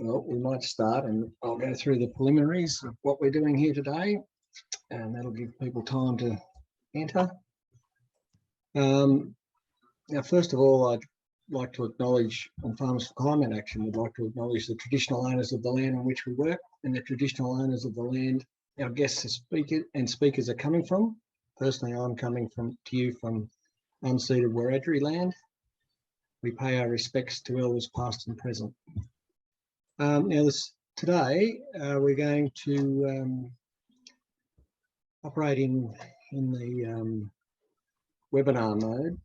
Well, we might start, and I'll go through the preliminaries of what we're doing here today, and that'll give people time to enter. Now, first of all, I'd like to acknowledge, on Farmers for Climate Action, we'd like to acknowledge the traditional owners of the land on which we work and the traditional owners of the land our guests and speakers are coming from. Personally, I'm coming to you from unceded Wiradjuri land. We pay our respects to elders past and present. Today we're going to operate in the webinar mode.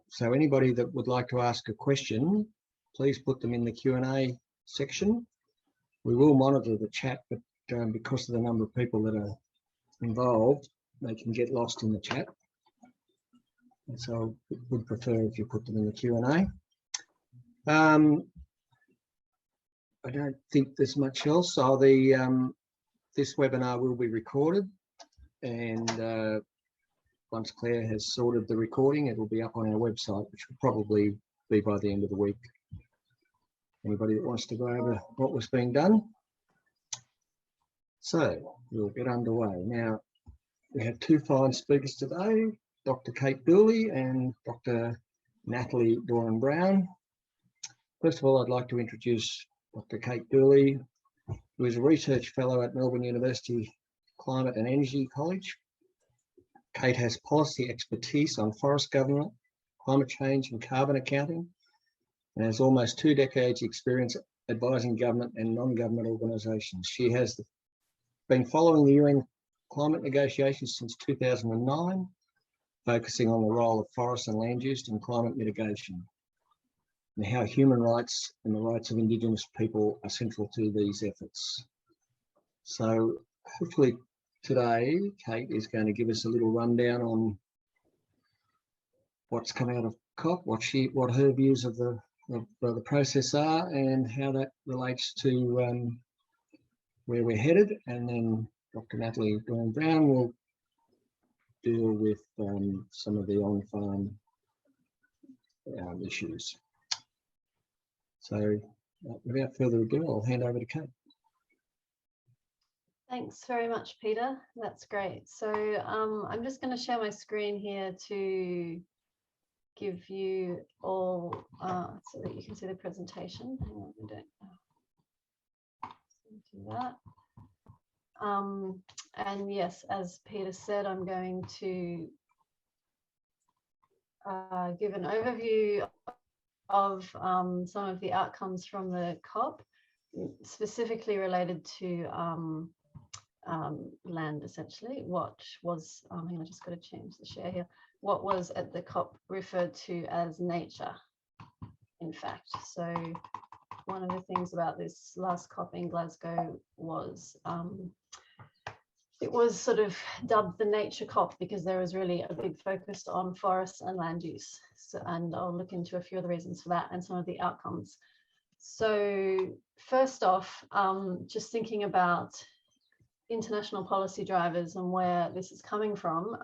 So anybody that would like to ask a question, please put them in the Q&A section. We will monitor the chat, but because of the number of people that are involved, they can get lost in the chat. And so I would prefer if you put them in the Q&A. I don't think there's much else. So this webinar will be recorded, and once Claire has sorted the recording, it will be up on our website, which will probably be by the end of the week. Anybody that wants to go over what was being done? So we'll get underway. Now, we have two fine speakers today, Dr. Kate Dooley and Dr. Natalie Doran-Browne. First of all, I'd like to introduce Dr. Kate Dooley, who is a research fellow at Melbourne University Climate and Energy College. Kate has policy expertise on forest government, climate change and carbon accounting, and has almost 2 decades experience advising government and non-government organisations. She has been following the UN climate negotiations since 2009, focusing on the role of forests and land use in climate mitigation, and how human rights and the rights of Indigenous people are central to these efforts. So hopefully today, Kate is going to give us a little rundown on what's come out of COP, what her views of the process are, and how that relates to where we're headed. And then Dr. Natalie Doran-Browne will deal with some of the on-farm issues. So without further ado, I'll hand over to Kate. Thanks very much, Peter. That's great. So I'm just going to share my screen here to give you all, so that you can see the presentation. Hang on, we don't do that. And yes, as Peter said, I'm going to give an overview of some of the outcomes from the COP, specifically related to land, essentially. What was, hang on, I just got to change the share here. What was at the COP referred to as nature, in fact. So one of the things about this last COP in Glasgow was it was sort of dubbed the Nature COP because there was really a big focus on forests and land use. So, and I'll look into a few of the reasons for that and some of the outcomes. So first off, just thinking about international policy drivers and where this is coming from,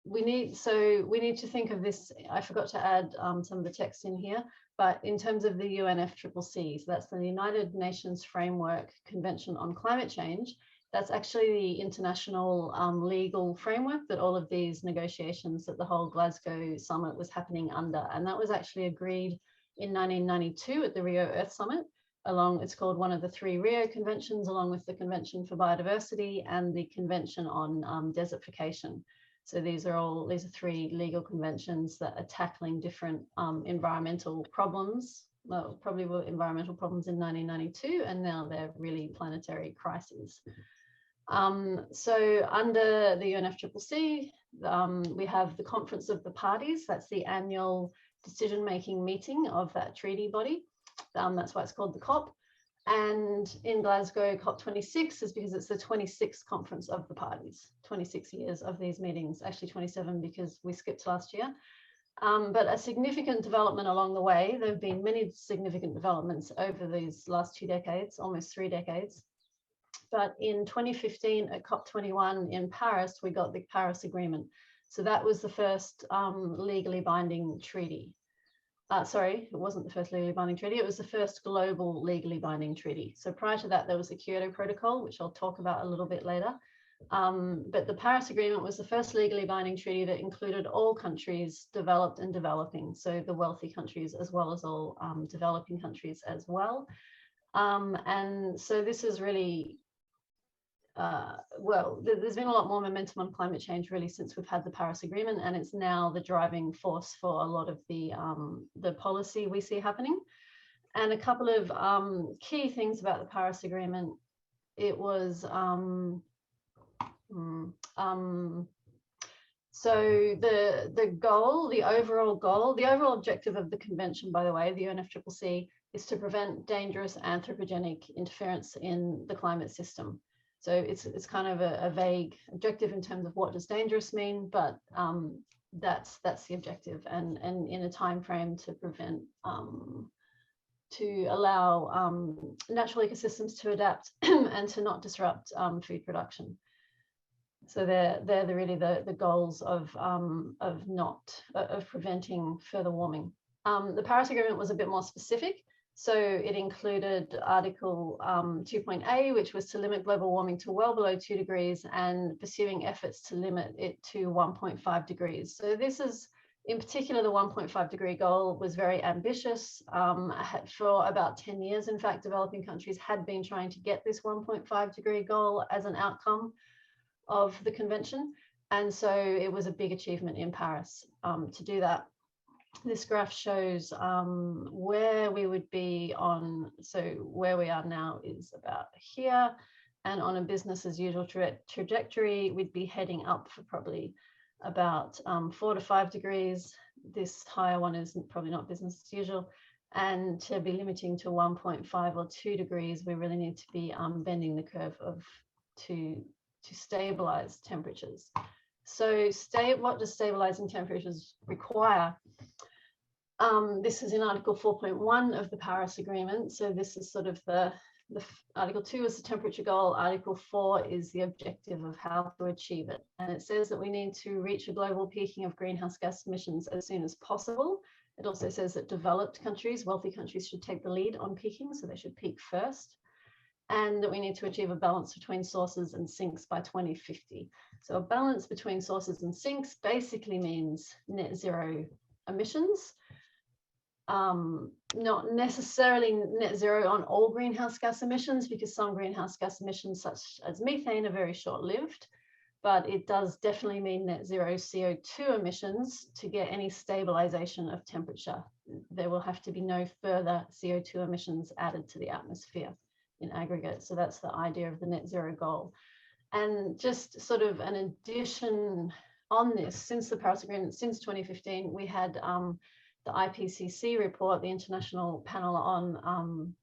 we need to think of this. I forgot to add some of the text in here, but in terms of the UNFCCC, so that's the United Nations Framework Convention on Climate Change. That's actually the international legal framework that all of these negotiations that the whole Glasgow summit was happening under. And that was actually agreed in 1992 at the Rio Earth Summit. It's called one of the 3 Rio Conventions, along with the Convention for Biodiversity and the Convention on Desertification. So these are 3 legal conventions that are tackling different environmental problems. Well, probably were environmental problems in 1992, and now they're really planetary crises. So under the UNFCCC, we have the Conference of the Parties. That's the annual decision-making meeting of that treaty body. That's why it's called the COP. And in Glasgow, COP26 is because it's the 26th Conference of the Parties, 26 years of these meetings, actually 27 because we skipped last year. But a significant development along the way, there have been many significant developments over these last 2 decades, almost 3 decades. But in 2015 at COP21 in Paris, we got the Paris Agreement. So that was the first legally binding treaty. sorry, it wasn't the first legally binding treaty. It was the first global legally binding treaty. So prior to that, there was the Kyoto Protocol, which I'll talk about a little bit later. But the Paris Agreement was the first legally binding treaty that included all countries, developed and developing. So the wealthy countries, as well as all developing countries as well. And so this is really, well, there's been a lot more momentum on climate change really since we've had the Paris Agreement, and it's now the driving force for a lot of the policy we see happening. And a couple of key things about the Paris Agreement, it was, so the goal, the overall objective of the convention, by the way, the UNFCCC, is to prevent dangerous anthropogenic interference in the climate system. So it's kind of a vague objective in terms of what does dangerous mean, but that's the objective, and in a time frame to prevent, to allow natural ecosystems to adapt and to not disrupt food production. So they're really the goals of preventing further warming. The Paris Agreement was a bit more specific. So it included Article 2.A, which was to limit global warming to well below 2 degrees and pursuing efforts to limit it to 1.5 degrees. So this is, in particular, the 1.5 degree goal was very ambitious. For about 10 years, in fact, developing countries had been trying to get this 1.5 degree goal as an outcome of the convention. And so it was a big achievement in Paris to do that. This graph shows where we would be on, so where we are now is about here, and on a business as usual trajectory, we'd be heading up for probably about 4 to 5 degrees. This higher one is probably not business as usual. And to be limiting to 1.5 or 2 degrees, we really need to be bending the curve to stabilize temperatures. So what does stabilizing temperatures require? This is in Article 4.1 of the Paris Agreement. So this is sort of the Article 2 is the temperature goal. Article 4 is the objective of how to achieve it. And it says that we need to reach a global peaking of greenhouse gas emissions as soon as possible. It also says that developed countries, wealthy countries, should take the lead on peaking, so they should peak first. And that we need to achieve a balance between sources and sinks by 2050. So a balance between sources and sinks basically means net zero emissions. Not necessarily net zero on all greenhouse gas emissions, because some greenhouse gas emissions, such as methane, are very short-lived, but it does definitely mean net zero CO2 emissions to get any stabilization of temperature. There will have to be no further CO2 emissions added to the atmosphere in aggregate. So that's the idea of the net zero goal. And just sort of an addition on this, since the Paris Agreement, since 2015, we had the IPCC report, the International Panel on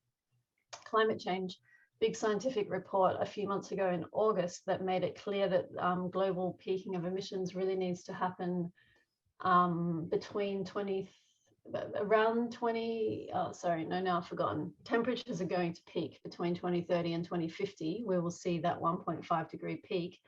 Climate Change, big scientific report a few months ago in August that made it clear that global peaking of emissions really needs to happen between now I've forgotten. Temperatures are going to peak between 2030 and 2050. We will see that 1.5 degree peak.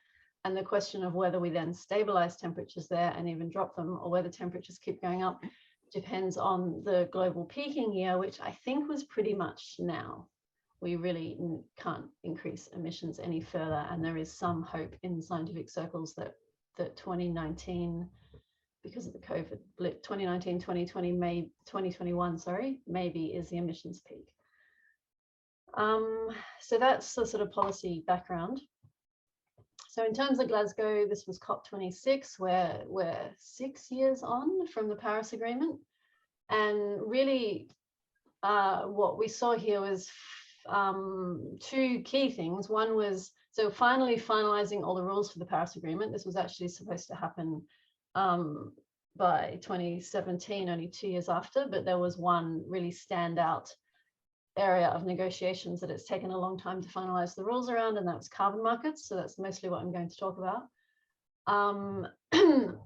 And the question of whether we then stabilize temperatures there and even drop them, or whether temperatures keep going up, depends on the global peaking year, which I think was pretty much now. We really can't increase emissions any further. And there is some hope in scientific circles that 2019, because of the COVID blip, 2019, 2020, 2021, sorry, maybe is the emissions peak. So that's the sort of policy background. So in terms of Glasgow, this was COP26, where we're 6 years on from the Paris Agreement. And really what we saw here was two key things. One was, so finally finalizing all the rules for the Paris Agreement. This was actually supposed to happen by 2017, only 2 years after, but there was one really standout area of negotiations that it's taken a long time to finalize the rules around, and that was carbon markets. So that's mostly what I'm going to talk about.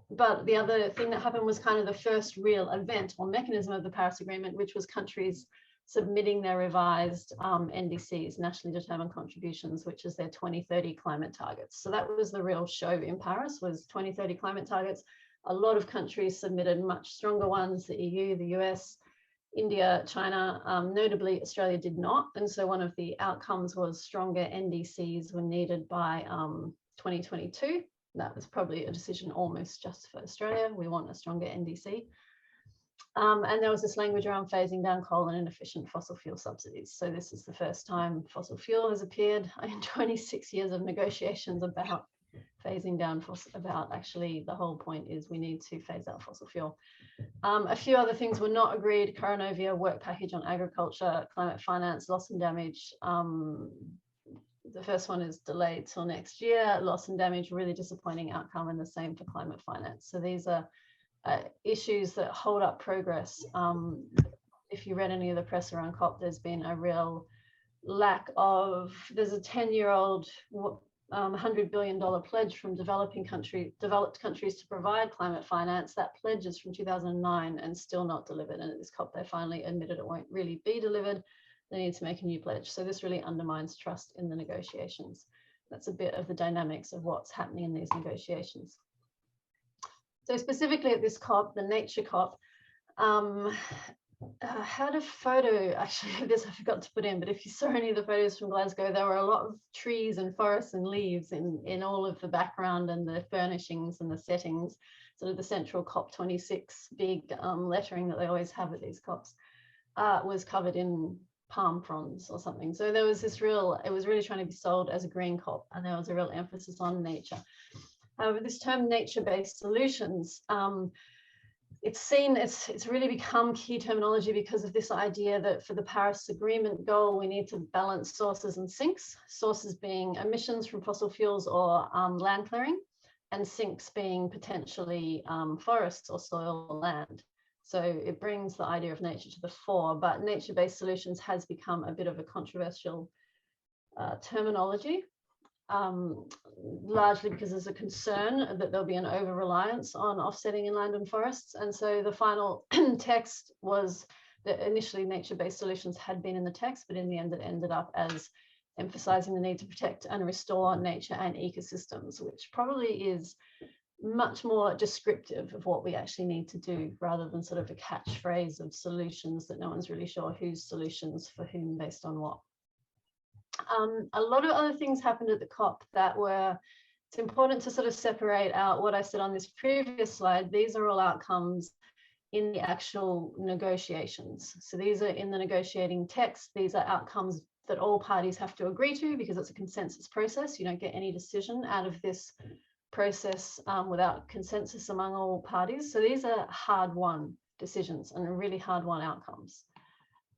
But the other thing that happened was kind of the first real event or mechanism of the Paris Agreement, which was countries submitting their revised NDCs, nationally determined contributions, which is their 2030 climate targets. So that was the real show in Paris, was 2030 climate targets. A lot of countries submitted much stronger ones, the EU, the US, India, China, notably Australia did not. And so one of the outcomes was stronger NDCs were needed by 2022. That was probably a decision almost just for Australia. We want a stronger NDC. And there was this language around phasing down coal and inefficient fossil fuel subsidies. So this is the first time fossil fuel has appeared in 26 years of negotiations about phasing down, actually the whole point is we need to phase out fossil fuel. A few other things were not agreed: Coronovia, work package on agriculture, climate finance, loss and damage. The first one is delayed till next year. Loss and damage, really disappointing outcome, and the same for climate finance. So these are issues that hold up progress. If you read any of the press around COP, there's been a real lack of, there's a 10-year-old $100 billion pledge from developed countries to provide climate finance. That pledge is from 2009 and still not delivered. And at this COP, they finally admitted it won't really be delivered. They need to make a new pledge. So this really undermines trust in the negotiations. That's a bit of the dynamics of what's happening in these negotiations. So specifically at this COP, the Nature COP, I had a photo actually of this I forgot to put in, but if you saw any of the photos from Glasgow, there were a lot of trees and forests and leaves in all of the background and the furnishings and the settings, sort of the central COP26 big lettering that they always have at these COPs was covered in palm fronds or something. So there was this real, it was really trying to be sold as a green COP, and there was a real emphasis on nature. However, this term nature-based solutions, it's really become key terminology because of this idea that for the Paris Agreement goal, we need to balance sources and sinks, sources being emissions from fossil fuels or land clearing, and sinks being potentially forests or soil or land. So it brings the idea of nature to the fore, but nature-based solutions has become a bit of a controversial terminology. Largely because there's a concern that there'll be an over-reliance on offsetting in land and forests. And so the final text was that initially nature-based solutions had been in the text, but in the end it ended up as emphasizing the need to protect and restore nature and ecosystems, which probably is much more descriptive of what we actually need to do, rather than sort of a catchphrase of solutions that no one's really sure whose solutions for whom based on what. A lot of other things happened at the COP that were, it's important to sort of separate out what I said on this previous slide. These are all outcomes in the actual negotiations. So these are in the negotiating text. These are outcomes that all parties have to agree to because it's a consensus process. You don't get any decision out of this process without consensus among all parties. So these are hard-won decisions and really hard-won outcomes.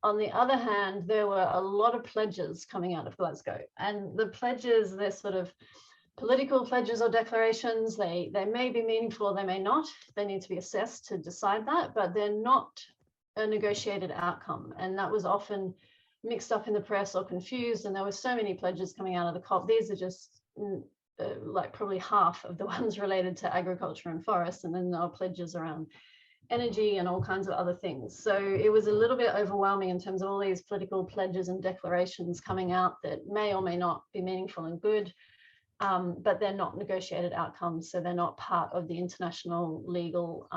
On the other hand, there were a lot of pledges coming out of Glasgow, and the pledges, they're sort of political pledges or declarations. They may be meaningful or they may not. They need to be assessed to decide that, but they're not a negotiated outcome. And that was often mixed up in the press or confused. And there were so many pledges coming out of the COP. These are just like probably half of the ones related to agriculture and forests. And then there are pledges around energy and all kinds of other things. So it was a little bit overwhelming in terms of all these political pledges and declarations coming out that may or may not be meaningful and good, but they're not negotiated outcomes. So they're not part of the international legal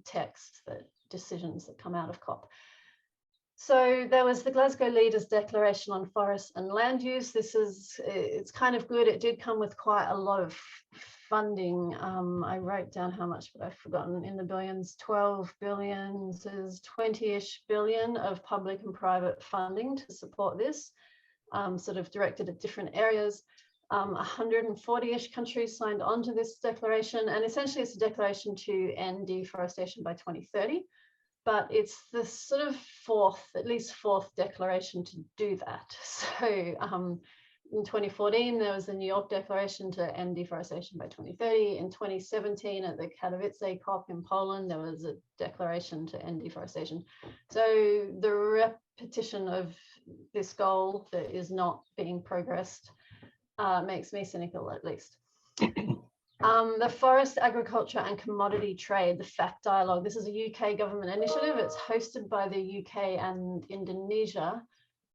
text, that decisions that come out of COP. So there was the Glasgow Leaders Declaration on Forest and Land Use. It's kind of good. It did come with quite a lot of funding. I wrote down how much, but I've forgotten, in the billions, 12 billion, there's 20-ish billion of public and private funding to support this, sort of directed at different areas. 140-ish countries signed on to this declaration, and essentially it's a declaration to end deforestation by 2030. But it's the sort of at least fourth declaration to do that. So in 2014, there was the New York Declaration to end deforestation by 2030. In 2017, at the Katowice COP in Poland, there was a declaration to end deforestation. So the repetition of this goal that is not being progressed makes me cynical, at least. The Forest, Agriculture and Commodity Trade, the FACT Dialogue. This is a UK government initiative. It's hosted by the UK and Indonesia.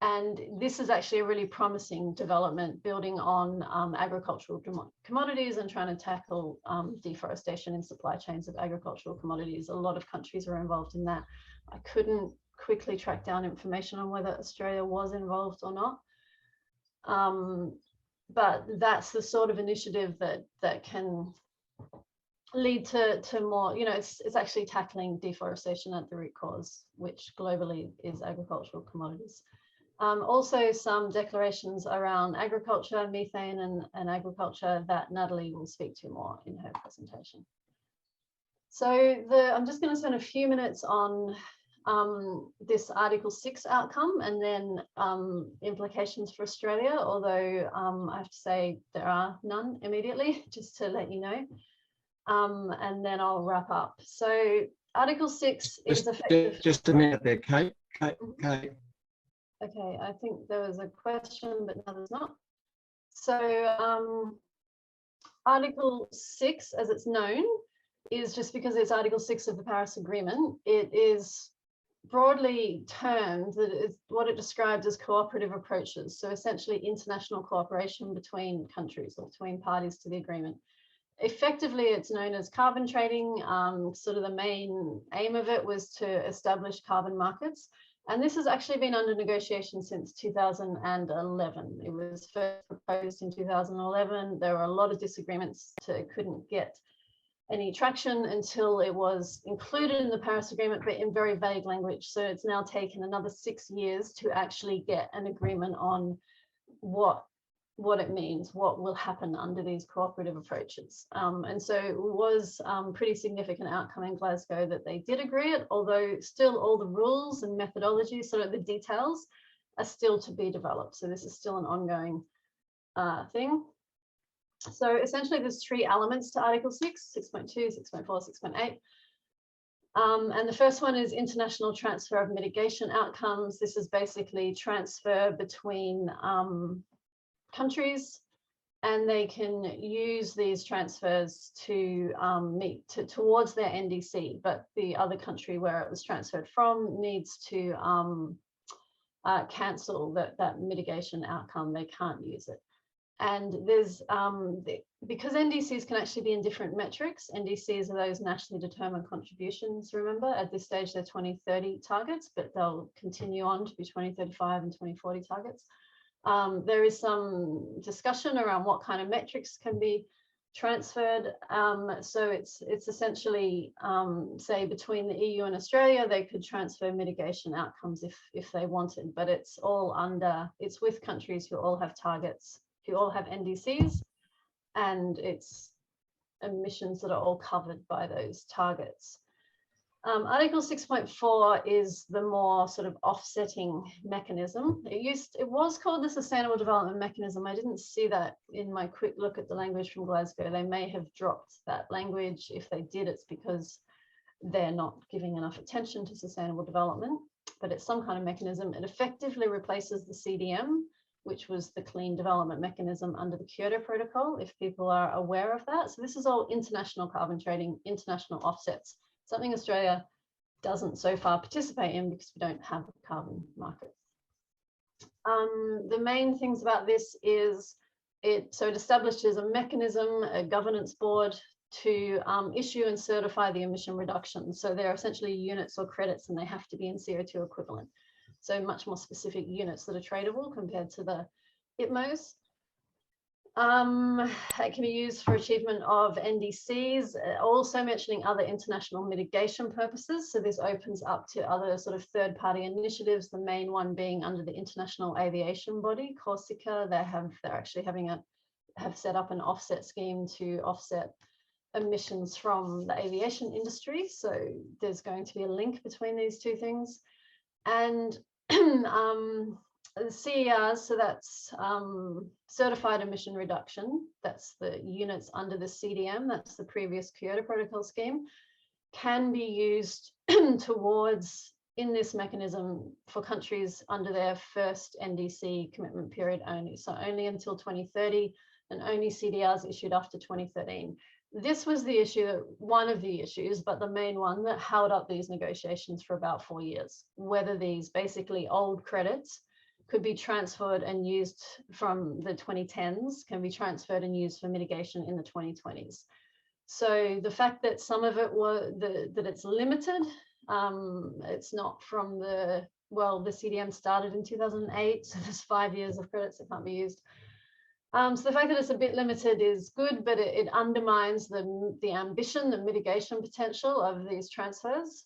And this is actually a really promising development, building on agricultural commodities and trying to tackle deforestation in supply chains of agricultural commodities. A lot of countries are involved in that. I couldn't quickly track down information on whether Australia was involved or not. But that's the sort of initiative that can lead to more, you know, it's actually tackling deforestation at the root cause, which globally is agricultural commodities. Also some declarations around agriculture, methane and agriculture that Natalie will speak to more in her presentation. So I'm just going to spend a few minutes on this Article 6 outcome and then implications for Australia, although I have to say there are none immediately, just to let you know. And then I'll wrap up. So Article 6 is effective. Just a minute there, Kate. Kate. Okay, I think there was a question, but no, there's not. So Article 6, as it's known, is just because it's Article 6 of the Paris Agreement, it is broadly termed that it's what it describes as cooperative approaches. So essentially international cooperation between countries or between parties to the agreement. Effectively, it's known as carbon trading. Sort of the main aim of it was to establish carbon markets. And this has actually been under negotiation since 2011. It was first proposed in 2011. There were a lot of disagreements. It couldn't get any traction until it was included in the Paris Agreement, but in very vague language. So it's now taken another 6 years to actually get an agreement on what it means, what will happen under these cooperative approaches. And so it was pretty significant outcome in Glasgow that they did agree it, although still all the rules and methodologies, sort of the details, are still to be developed. So this is still an ongoing thing. So essentially there's 3 elements to Article 6, 6.2, 6.4, 6.8. And the first one is international transfer of mitigation outcomes. This is basically transfer between countries, and they can use these transfers to meet towards their NDC, but the other country where it was transferred from needs to cancel that mitigation outcome. They can't use it. And there's, because NDCs can actually be in different metrics, NDCs are those nationally determined contributions, remember, at this stage they're 2030 targets, but they'll continue on to be 2035 and 2040 targets. There is some discussion around what kind of metrics can be transferred. So it's essentially, say, between the EU and Australia, they could transfer mitigation outcomes if they wanted, but it's all it's with countries who all have targets, who all have NDCs, and it's emissions that are all covered by those targets. Article 6.4 is the more sort of offsetting mechanism. It was called the Sustainable Development Mechanism. I didn't see that in my quick look at the language from Glasgow. They may have dropped that language. If they did, it's because they're not giving enough attention to sustainable development, but it's some kind of mechanism. It effectively replaces the CDM, which was the Clean Development Mechanism under the Kyoto Protocol, if people are aware of that. So this is all international carbon trading, international offsets, something Australia doesn't so far participate in because we don't have a carbon market. The main things about this is it establishes a mechanism, a governance board to issue and certify the emission reductions. So they're essentially units or credits, and they have to be in CO2 equivalent. So much more specific units that are tradable compared to the IPMOs. It can be used for achievement of NDCs, also mentioning other international mitigation purposes. So this opens up to other sort of third-party initiatives, the main one being under the International Aviation Body, Corsica. They're actually have set up an offset scheme to offset emissions from the aviation industry. So there's going to be a link between these two things. And the CERs, so that's certified emission reduction, that's the units under the CDM, that's the previous Kyoto Protocol scheme, can be used towards, in this mechanism, for countries under their first NDC commitment period only. So only until 2030, and only CDRs issued after 2013. This was the issue, one of the issues, but the main one that held up these negotiations for about 4 years, whether these basically old credits could be transferred and used from the 2010s, can be transferred and used for mitigation in the 2020s. So the fact that some of it that it's limited, it's not from the CDM started in 2008, so there's 5 years of credits that can't be used. So the fact that it's a bit limited is good, but it undermines the ambition, the mitigation potential of these transfers.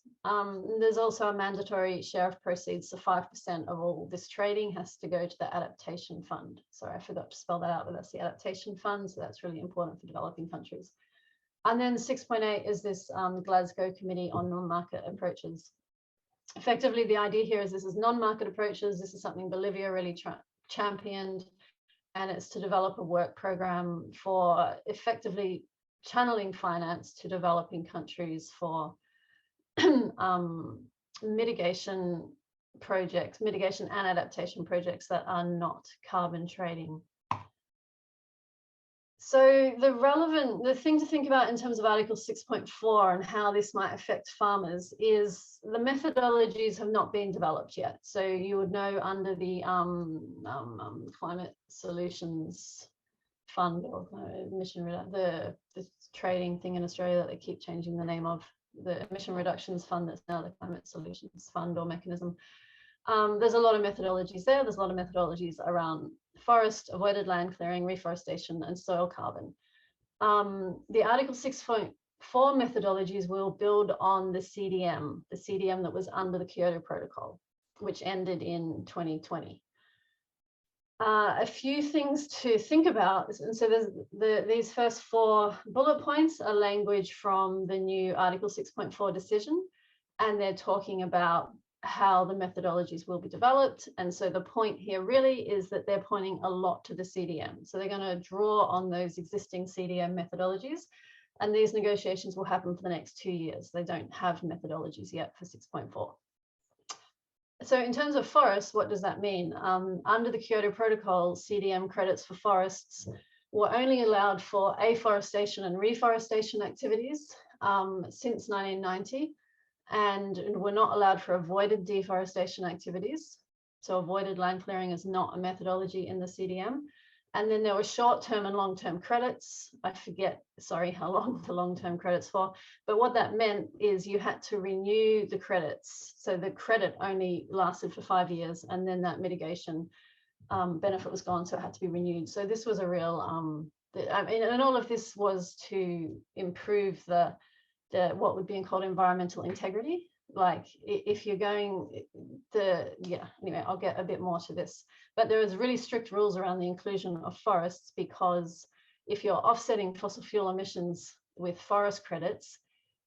There's also a mandatory share of proceeds, so 5% of all this trading has to go to the adaptation fund. Sorry, I forgot to spell that out, but that's the adaptation fund, so that's really important for developing countries. And then 6.8 is this Glasgow Committee on Non-Market Approaches. Effectively, the idea here is this is non-market approaches. This is something Bolivia really championed, and it's to develop a work program for effectively channeling finance to developing countries for mitigation and adaptation projects that are not carbon trading. So the thing to think about in terms of Article 6.4 and how this might affect farmers is the methodologies have not been developed yet. So you would know under the Climate Solutions Fund, or the trading thing in Australia that they keep changing the name of, the Emission Reductions Fund, that's now the Climate Solutions Fund or mechanism. There's a lot of methodologies there. There's a lot of methodologies around forest, avoided land clearing, reforestation, and soil carbon. The Article 6.4 methodologies will build on the CDM that was under the Kyoto Protocol, which ended in 2020. A few things to think about, and so there's these first 4 bullet points are language from the new Article 6.4 decision, and they're talking about how the methodologies will be developed. And so the point here really is that they're pointing a lot to the CDM. So they're going to draw on those existing CDM methodologies, and these negotiations will happen for the next 2 years. They don't have methodologies yet for 6.4. So in terms of forests, what does that mean? Under the Kyoto Protocol, CDM credits for forests were only allowed for afforestation and reforestation activities since 1990. And were not allowed for avoided deforestation activities. So avoided land clearing is not a methodology in the CDM. And then there were short-term and long-term credits. I forget, sorry, how long the long-term credits for, but what that meant is you had to renew the credits. So the credit only lasted for 5 years, and then that mitigation benefit was gone, so it had to be renewed. So this was a real, and all of this was to improve the what would be called environmental integrity. Like if you're going anyway, I'll get a bit more to this, but there is really strict rules around the inclusion of forests, because if you're offsetting fossil fuel emissions with forest credits,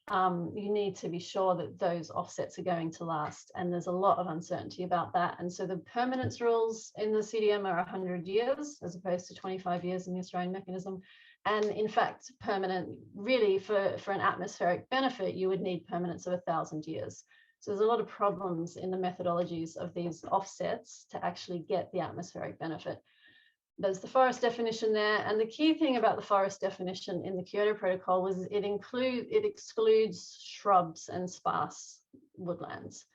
you need to be sure that those offsets are going to last, and there's a lot of uncertainty about that. And so the permanence rules in the CDM are 100 years as opposed to 25 years in the Australian mechanism. And in fact, permanent, really for an atmospheric benefit, you would need permanence of 1,000 years. So there's a lot of problems in the methodologies of these offsets to actually get the atmospheric benefit. There's the forest definition there. And the key thing about the forest definition in the Kyoto Protocol was it excludes shrubs and sparse woodlands.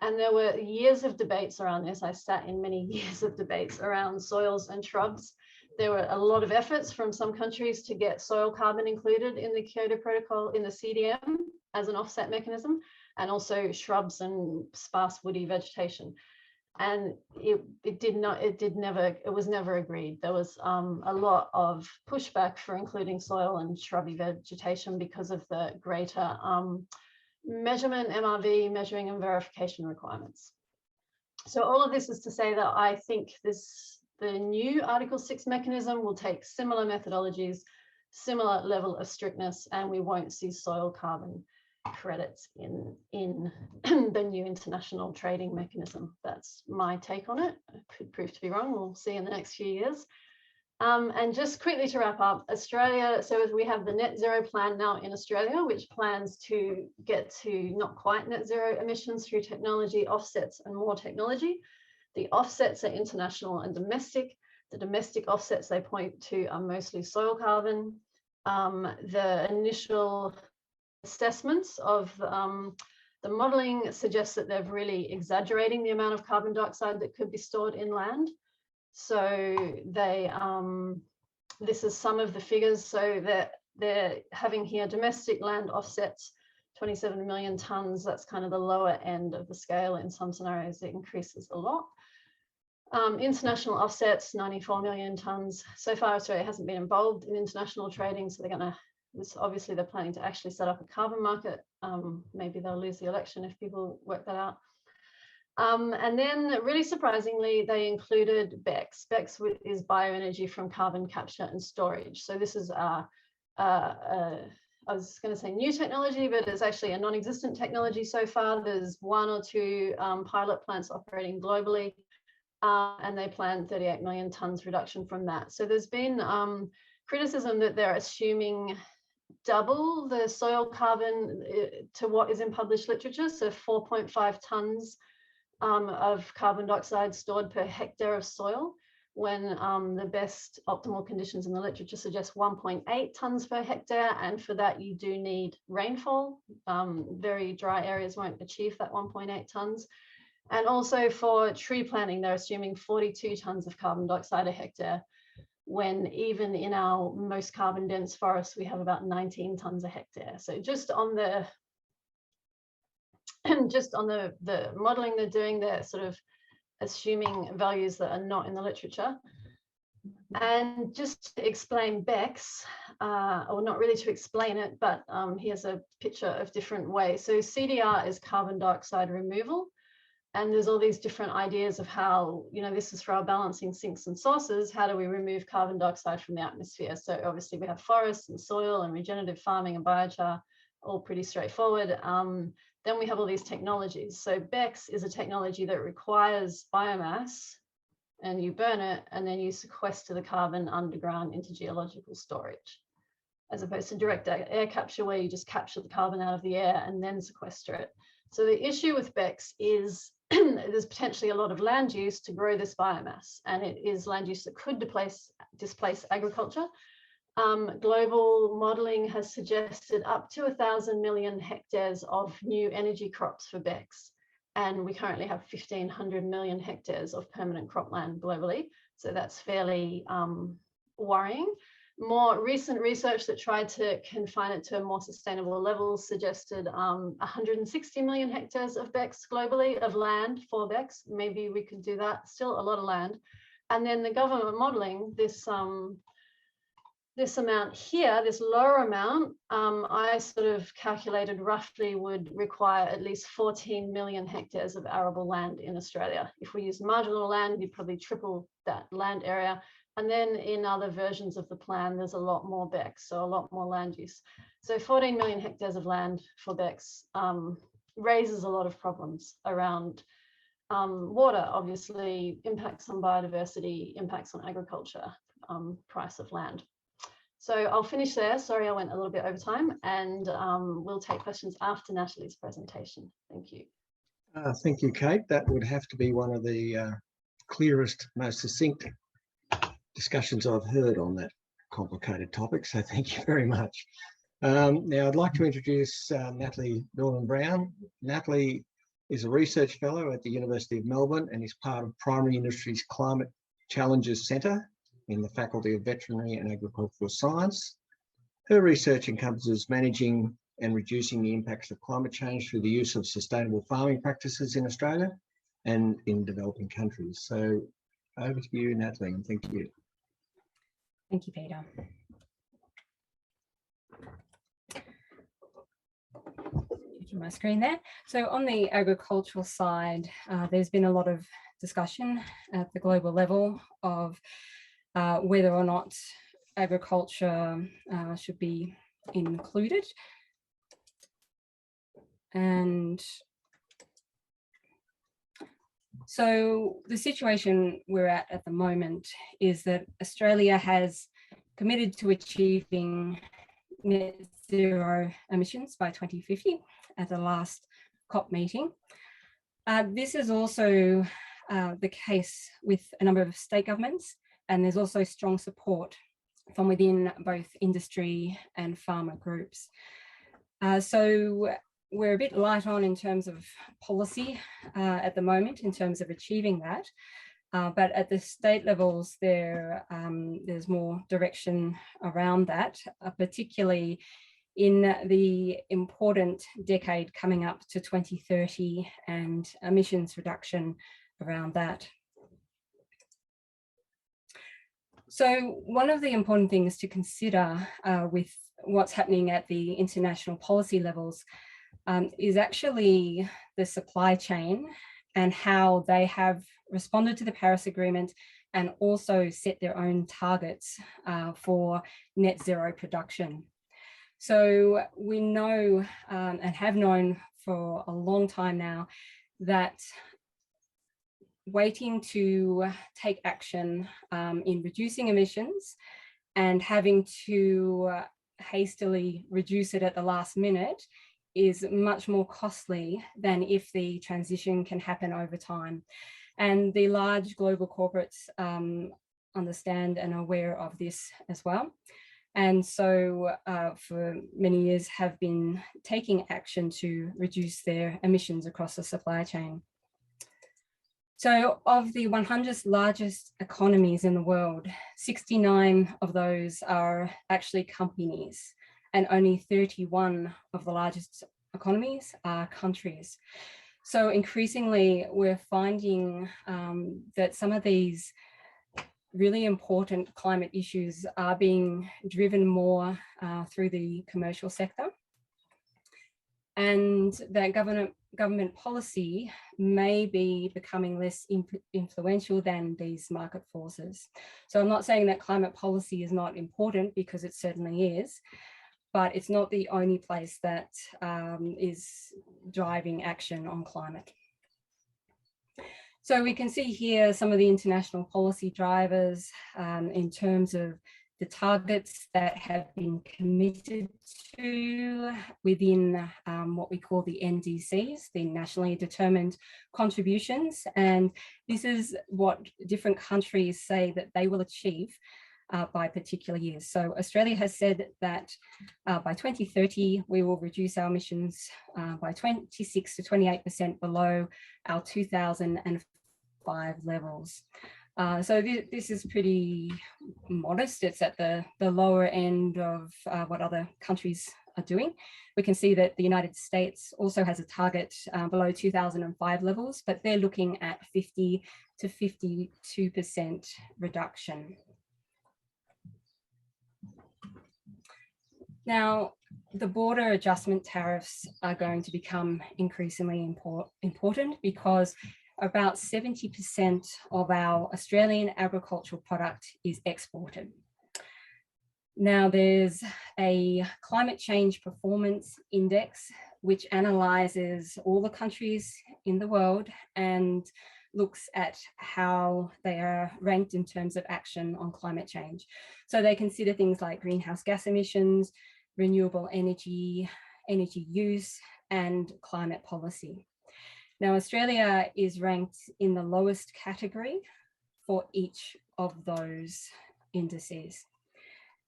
And there were years of debates around this. I sat in many years of debates around soils and shrubs. There were a lot of efforts from some countries to get soil carbon included in the Kyoto Protocol in the CDM as an offset mechanism, and also shrubs and sparse woody vegetation. And it was never agreed. There was a lot of pushback for including soil and shrubby vegetation because of the greater measurement, MRV, measuring and verification requirements. So all of this is to say that I think the new Article 6 mechanism will take similar methodologies, similar level of strictness, and we won't see soil carbon credits in the new international trading mechanism. That's my take on it. It could prove to be wrong. We'll see in the next few years. And just quickly to wrap up, Australia, so we have the net zero plan now in Australia, which plans to get to not quite net zero emissions through technology, offsets, and more technology. The offsets are international and domestic. The domestic offsets they point to are mostly soil carbon. The initial assessments of The modelling suggests that they're really exaggerating the amount of carbon dioxide that could be stored in land. So they, this is some of the figures. So they're having here domestic land offsets, 27 million tonnes. That's kind of the lower end of the scale. In some scenarios, it increases a lot. International offsets, 94 million tonnes. So far, Australia hasn't been involved in international trading, so they're going to, obviously they're planning to actually set up a carbon market. Maybe they'll lose the election if people work that out. And then really surprisingly, they included BECCS. BECCS is bioenergy from carbon capture and storage. So this is I was going to say new technology, but it's actually a non-existent technology so far. There's 1 or 2 pilot plants operating globally. And they plan 38 million tonnes reduction from that. So there's been criticism that they're assuming double the soil carbon to what is in published literature, so 4.5 tonnes of carbon dioxide stored per hectare of soil, when the best optimal conditions in the literature suggest 1.8 tonnes per hectare, and for that you do need rainfall. Very dry areas won't achieve that 1.8 tonnes. And also for tree planting, they're assuming 42 tonnes of carbon dioxide a hectare, when even in our most carbon dense forests, we have about 19 tonnes a hectare. So just on the modelling they're doing, they're sort of assuming values that are not in the literature. And just to explain BECCS, or not really to explain it, but here's a picture of different ways. So CDR is carbon dioxide removal. And there's all these different ideas of how, you know, this is for our balancing sinks and sources. How do we remove carbon dioxide from the atmosphere? So obviously we have forests and soil and regenerative farming and biochar, all pretty straightforward. Then we have all these technologies. So BECCS is a technology that requires biomass, and you burn it, and then you sequester the carbon underground into geological storage, as opposed to direct air capture, where you just capture the carbon out of the air and then sequester it. So the issue with BECCS is there's potentially a lot of land use to grow this biomass, and it is land use that could displace agriculture. Global modelling has suggested up to 1,000 million hectares of new energy crops for BECCS, and we currently have 1,500 million hectares of permanent cropland globally. So that's fairly worrying. More recent research that tried to confine it to a more sustainable level suggested 160 million hectares of BECCS globally, of land for BECCS. Maybe we could do that, still a lot of land. And then the government modelling, this amount here, this lower amount, I sort of calculated roughly would require at least 14 million hectares of arable land in Australia. If we use marginal land, you'd probably triple that land area. And then in other versions of the plan, there's a lot more BECCS, so a lot more land use. So 14 million hectares of land for BECCS raises a lot of problems around water, obviously, impacts on biodiversity, impacts on agriculture, price of land. So I'll finish there. Sorry, I went a little bit over time, and we'll take questions after Natalie's presentation. Thank you. Thank you, Kate. That would have to be one of the clearest, most succinct discussions I've heard on that complicated topic, so thank you very much. Now I'd like to introduce Natalie Doran-Browne. Natalie is a research fellow at the University of Melbourne and is part of Primary Industries Climate Challenges Centre in the Faculty of Veterinary and Agricultural Science. Her research encompasses managing and reducing the impacts of climate change through the use of sustainable farming practices in Australia and in developing countries. So over to you, Natalie, and thank you. Thank you, Peter. My screen there. So on the agricultural side, there's been a lot of discussion at the global level of whether or not agriculture should be included. And so the situation we're at the moment is that Australia has committed to achieving net zero emissions by 2050 at the last COP meeting. This is also the case with a number of state governments, and there's also strong support from within both industry and farmer groups. So we're a bit light on in terms of policy at the moment, in terms of achieving that. But at the state levels, there's more direction around that, particularly in the important decade coming up to 2030 and emissions reduction around that. So one of the important things to consider with what's happening at the international policy levels is actually the supply chain and how they have responded to the Paris Agreement and also set their own targets for net zero production. So we know and have known for a long time now that waiting to take action in reducing emissions and having to hastily reduce it at the last minute is much more costly than if the transition can happen over time. And the large global corporates understand and are aware of this as well. And so for many years have been taking action to reduce their emissions across the supply chain. So of the 100 largest economies in the world, 69 of those are actually companies, and only 31 of the largest economies are countries. So increasingly, we're finding that some of these really important climate issues are being driven more through the commercial sector, and that government policy may be becoming less influential than these market forces. So I'm not saying that climate policy is not important, because it certainly is, but it's not the only place that is driving action on climate. So we can see here some of the international policy drivers in terms of the targets that have been committed to within what we call the NDCs, the nationally determined contributions. And this is what different countries say that they will achieve by particular years. So Australia has said that by 2030, we will reduce our emissions by 26 to 28% below our 2005 levels. So this is pretty modest. It's at the lower end of what other countries are doing. We can see that the United States also has a target below 2005 levels, but they're looking at 50 to 52% reduction. Now, the border adjustment tariffs are going to become increasingly important because about 70% of our Australian agricultural product is exported. Now, there's a climate change performance index which analyses all the countries in the world and looks at how they are ranked in terms of action on climate change. So they consider things like greenhouse gas emissions, renewable energy, energy use, and climate policy. Now, Australia is ranked in the lowest category for each of those indices.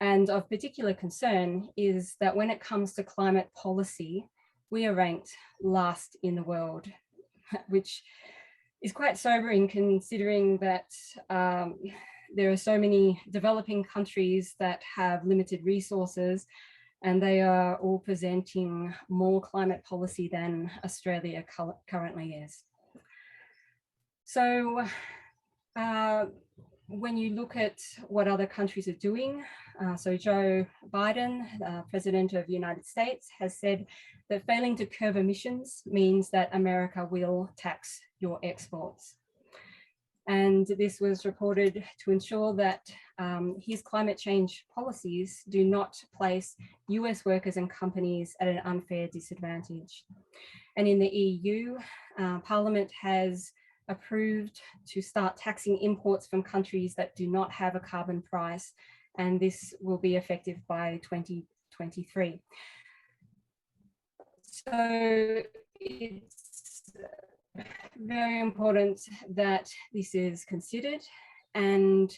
And of particular concern is that when it comes to climate policy, we are ranked last in the world, which is quite sobering considering that there are so many developing countries that have limited resources, and they are all presenting more climate policy than Australia currently is. So when you look at what other countries are doing, so Joe Biden, President of the United States, has said that failing to curb emissions means that America will tax your exports. And this was reported to ensure that his climate change policies do not place US workers and companies at an unfair disadvantage. And in the EU, Parliament has approved to start taxing imports from countries that do not have a carbon price, and this will be effective by 2023. So it's very important that this is considered, and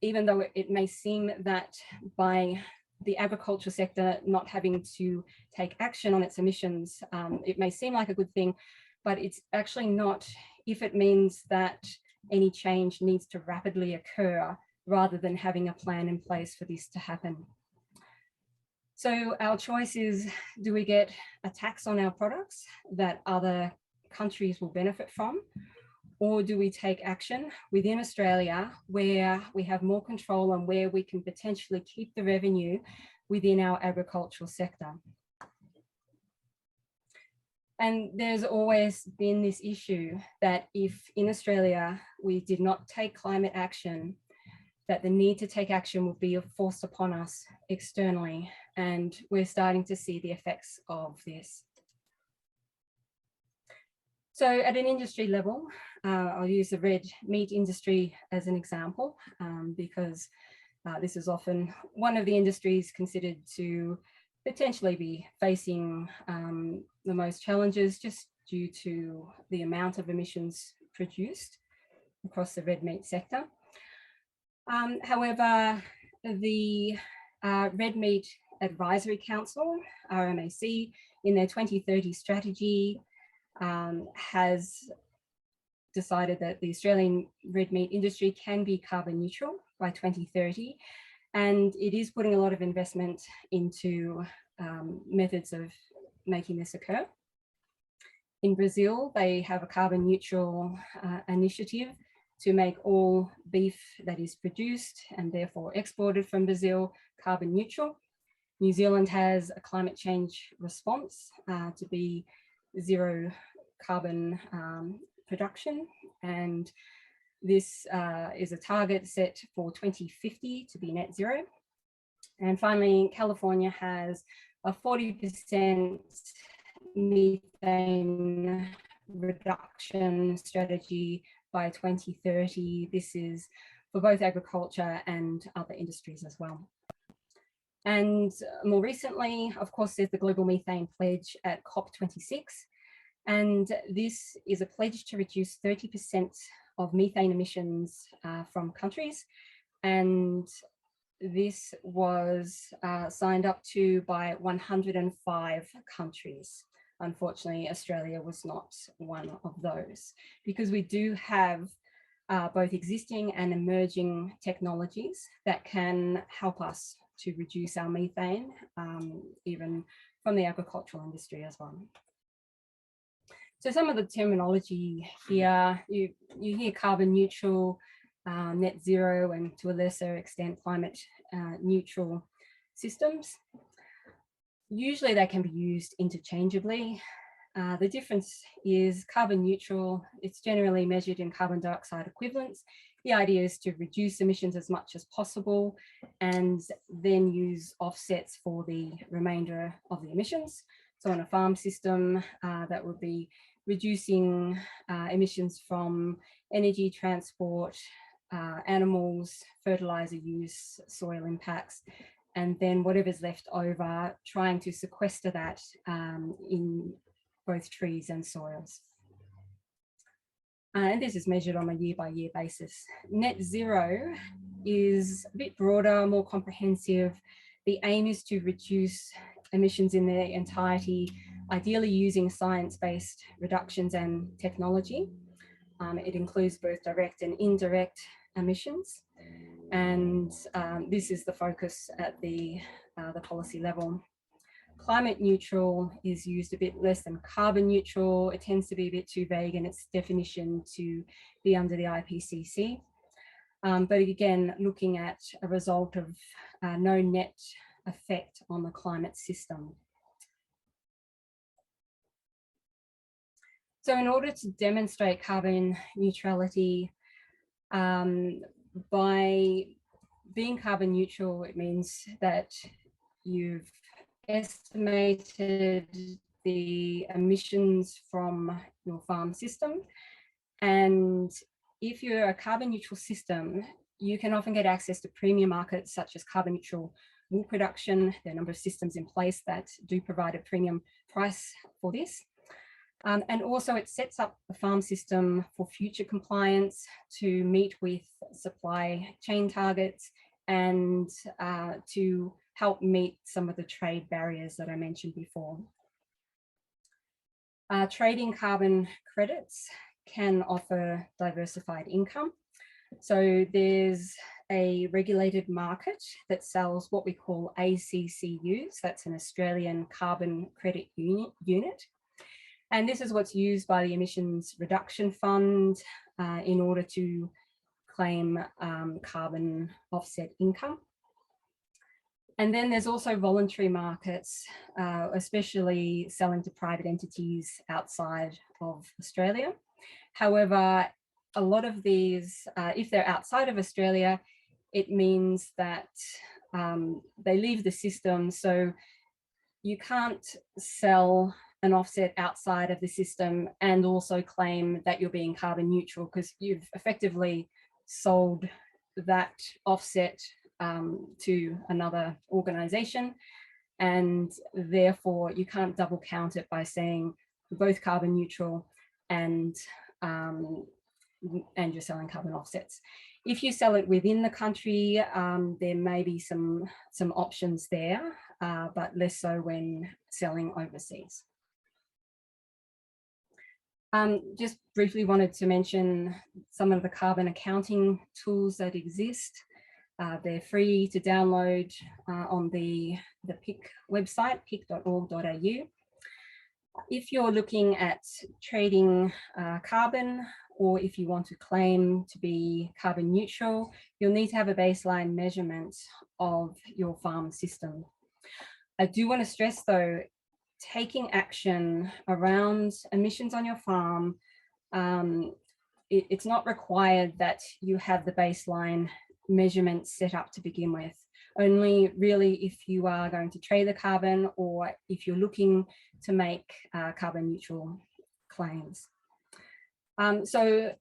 even though it may seem that by the agriculture sector not having to take action on its emissions, it may seem like a good thing, but it's actually not if it means that any change needs to rapidly occur rather than having a plan in place for this to happen. So our choice is, do we get a tax on our products that other countries will benefit from? Or do we take action within Australia where we have more control and where we can potentially keep the revenue within our agricultural sector? And there's always been this issue that if in Australia we did not take climate action, that the need to take action would be forced upon us externally. And we're starting to see the effects of this. So at an industry level, I'll use the red meat industry as an example, because this is often one of the industries considered to potentially be facing the most challenges just due to the amount of emissions produced across the red meat sector. However, the Red Meat Advisory Council, RMAC, in their 2030 strategy has decided that the Australian red meat industry can be carbon neutral by 2030. And it is putting a lot of investment into methods of making this occur. In Brazil, they have a carbon neutral initiative to make all beef that is produced and therefore exported from Brazil carbon neutral. New Zealand has a climate change response to be zero carbon production, and this is a target set for 2050 to be net zero. And finally, California has a 40% methane reduction strategy by 2030. This is for both agriculture and other industries as well. And more recently, of course, there's the Global Methane Pledge at COP26. And this is a pledge to reduce 30% of methane emissions from countries. And this was signed up to by 105 countries. Unfortunately, Australia was not one of those, because we do have both existing and emerging technologies that can help us to reduce our methane, even from the agricultural industry as well. So some of the terminology here, you hear carbon neutral, net zero, and to a lesser extent, climate neutral systems. Usually they can be used interchangeably. The difference is carbon neutral, it's generally measured in carbon dioxide equivalents. The idea is to reduce emissions as much as possible and then use offsets for the remainder of the emissions. So on a farm system, that would be reducing emissions from energy, transport, animals, fertilizer use, soil impacts, and then whatever's left over, trying to sequester that in both trees and soils. And this is measured on a year-by-year basis. Net zero is a bit broader, more comprehensive. The aim is to reduce emissions in their entirety, ideally using science-based reductions and technology. It includes both direct and indirect emissions. And this is the focus at the policy level. Climate neutral is used a bit less than carbon neutral. It tends to be a bit too vague in its definition to be under the IPCC. But again, looking at a result of no net effect on the climate system. So in order to demonstrate carbon neutrality, by being carbon neutral, it means that you've estimated the emissions from your farm system. And if you're a carbon neutral system, you can often get access to premium markets such as carbon neutral wool production. There are a number of systems in place that do provide a premium price for this. And also it sets up the farm system for future compliance to meet with supply chain targets and to help meet some of the trade barriers that I mentioned before. Trading carbon credits can offer diversified income. So there's a regulated market that sells what we call ACCUs, that's an Australian Carbon Credit Unit. And this is what's used by the Emissions Reduction Fund in order to claim carbon offset income. And then there's also voluntary markets, especially selling to private entities outside of Australia. However, a lot of these, if they're outside of Australia, it means that they leave the system. So you can't sell an offset outside of the system and also claim that you're being carbon neutral, because you've effectively sold that offset to another organization, and therefore you can't double count it by saying both carbon neutral and you're selling carbon offsets. If you sell it within the country, there may be some options there, but less so when selling overseas. Just briefly wanted to mention some of the carbon accounting tools that exist. They're free to download on the PIC website, pic.org.au. If you're looking at trading carbon, or if you want to claim to be carbon neutral, you'll need to have a baseline measurement of your farm system. I do want to stress though, taking action around emissions on your farm, it's not required that you have the baseline measurement set up to begin with. Only really if you are going to trade the carbon, or if you're looking to make carbon neutral claims. So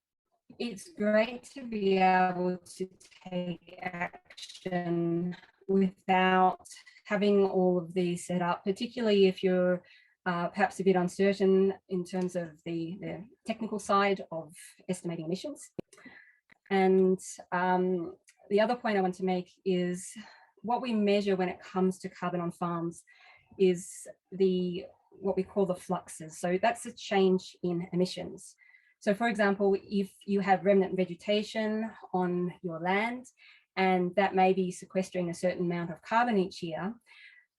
it's great to be able to take action without having all of these set up, particularly if you're perhaps a bit uncertain in terms of the technical side of estimating emissions. And the other point I want to make is what we measure when it comes to carbon on farms is what we call the fluxes. So that's a change in emissions. So for example, if you have remnant vegetation on your land, and that may be sequestering a certain amount of carbon each year,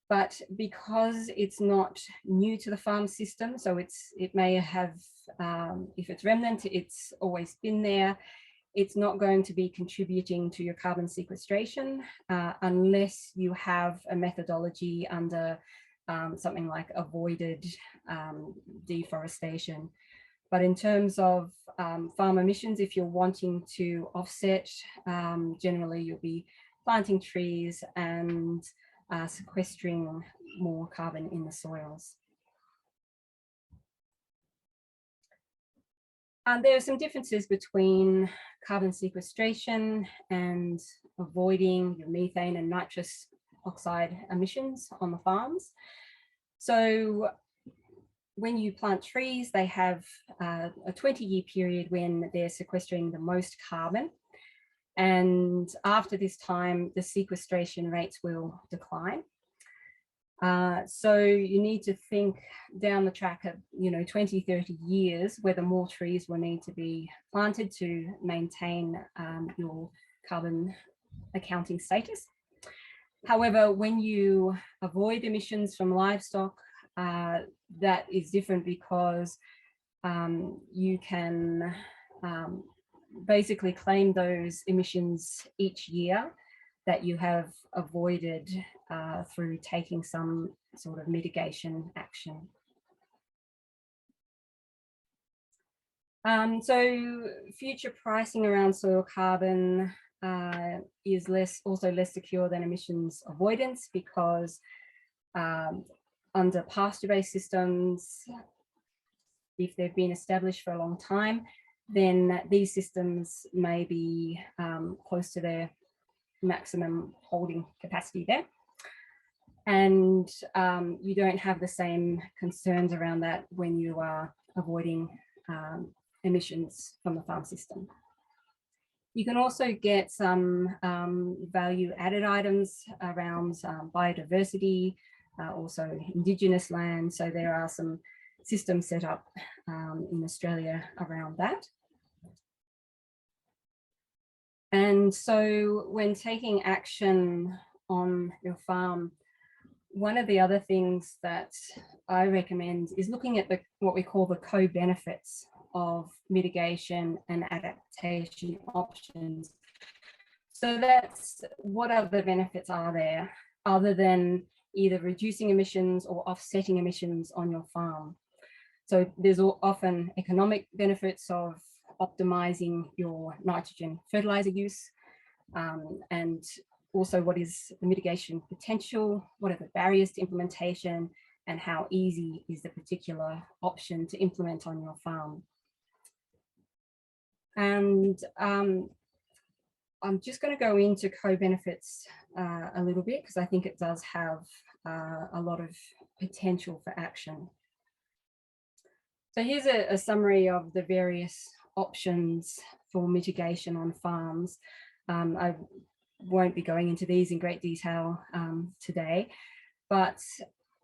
but because it's not new to the farm system, so it may have, if it's remnant, it's always been there, it's not going to be contributing to your carbon sequestration unless you have a methodology under something like avoided deforestation. But in terms of farm emissions, if you're wanting to offset, generally you'll be planting trees and sequestering more carbon in the soils. There are some differences between carbon sequestration and avoiding your methane and nitrous oxide emissions on the farms. So when you plant trees, they have a 20-year period when they're sequestering the most carbon. And after this time, the sequestration rates will decline. So you need to think down the track of 20, 30 years whether more trees will need to be planted to maintain your carbon accounting status. However, when you avoid emissions from livestock, that is different because you can basically claim those emissions each year that you have avoided through taking some sort of mitigation action. So future pricing around soil carbon is also less secure than emissions avoidance, because under pasture-based systems, if they've been established for a long time, then these systems may be close to their maximum holding capacity there. And you don't have the same concerns around that when you are avoiding emissions from the farm system. You can also get some value added items around biodiversity, also Indigenous land. So there are some systems set up in Australia around that. And so when taking action on your farm, one of the other things that I recommend is looking at what we call the co-benefits of mitigation and adaptation options. So that's what other benefits are there other than either reducing emissions or offsetting emissions on your farm. So there's often economic benefits of optimizing your nitrogen fertilizer use, and also what is the mitigation potential, what are the barriers to implementation, and how easy is the particular option to implement on your farm. And I'm just going to go into co-benefits a little bit because I think it does have a lot of potential for action. So here's a summary of the various options for mitigation on farms. I won't be going into these in great detail today, but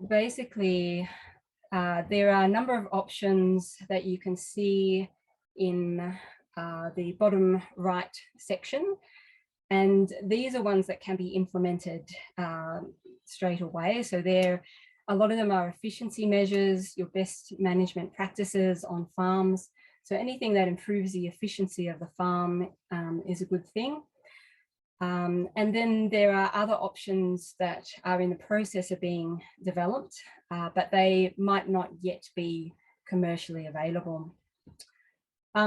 basically there are a number of options that you can see in the bottom right section, and these are ones that can be implemented straight away. So a lot of them are efficiency measures, your best management practices on farms. So anything that improves the efficiency of the farm is a good thing. And then there are other options that are in the process of being developed, but they might not yet be commercially available.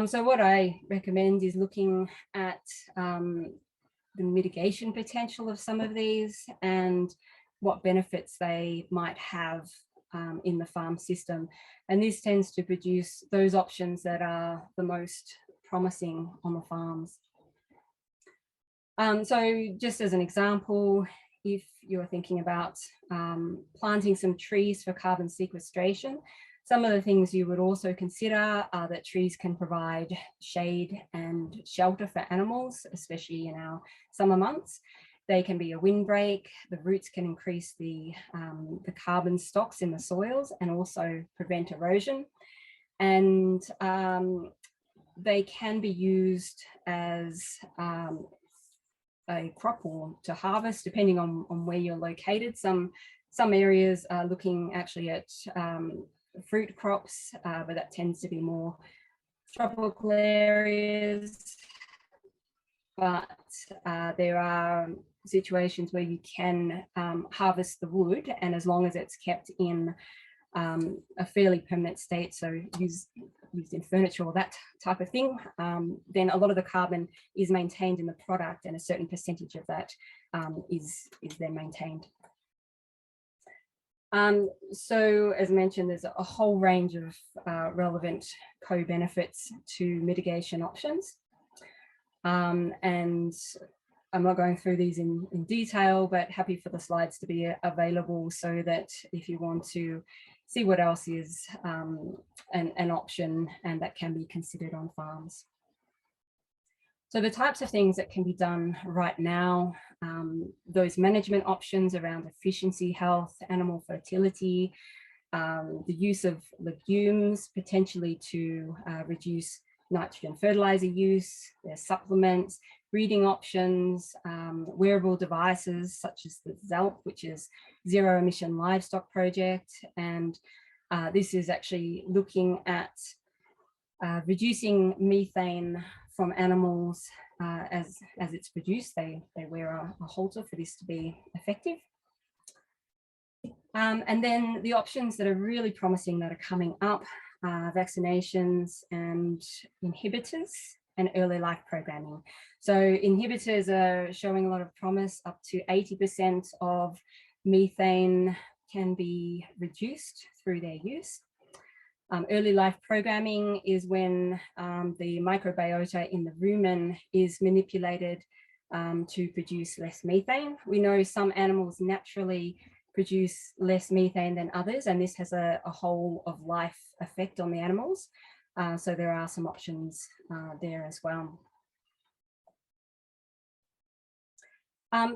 So what I recommend is looking at the mitigation potential of some of these and what benefits they might have in the farm system. And this tends to produce those options that are the most promising on the farms. So just as an example, if you're thinking about planting some trees for carbon sequestration, some of the things you would also consider are that trees can provide shade and shelter for animals, especially in our summer months. They can be a windbreak. The roots can increase the carbon stocks in the soils and also prevent erosion. And they can be used as a crop or to harvest, depending on where you're located. Some areas are looking actually at fruit crops, but that tends to be more tropical areas. But there are situations where you can harvest the wood, and as long as it's kept in a fairly permanent state, so used in furniture or that type of thing, then a lot of the carbon is maintained in the product, and a certain percentage of that is then maintained. So as mentioned, there's a whole range of relevant co-benefits to mitigation options. And I'm not going through these in detail, but happy for the slides to be available so that if you want to see what else is an option and that can be considered on farms. So the types of things that can be done right now, those management options around efficiency, health, animal fertility, the use of legumes potentially to reduce nitrogen fertilizer use, their supplements, breeding options, wearable devices such as the ZELP, which is Zero Emission Livestock Project. And this is actually looking at reducing methane from animals as it's produced. They wear a halter for this to be effective. And then the options that are really promising that are coming up, vaccinations and inhibitors and early life programming. So inhibitors are showing a lot of promise. Up to 80% of methane can be reduced through their use. Early life programming is when the microbiota in the rumen is manipulated to produce less methane. We know some animals naturally produce less methane than others, and this has a whole of life effect on the animals. So there are some options there as well.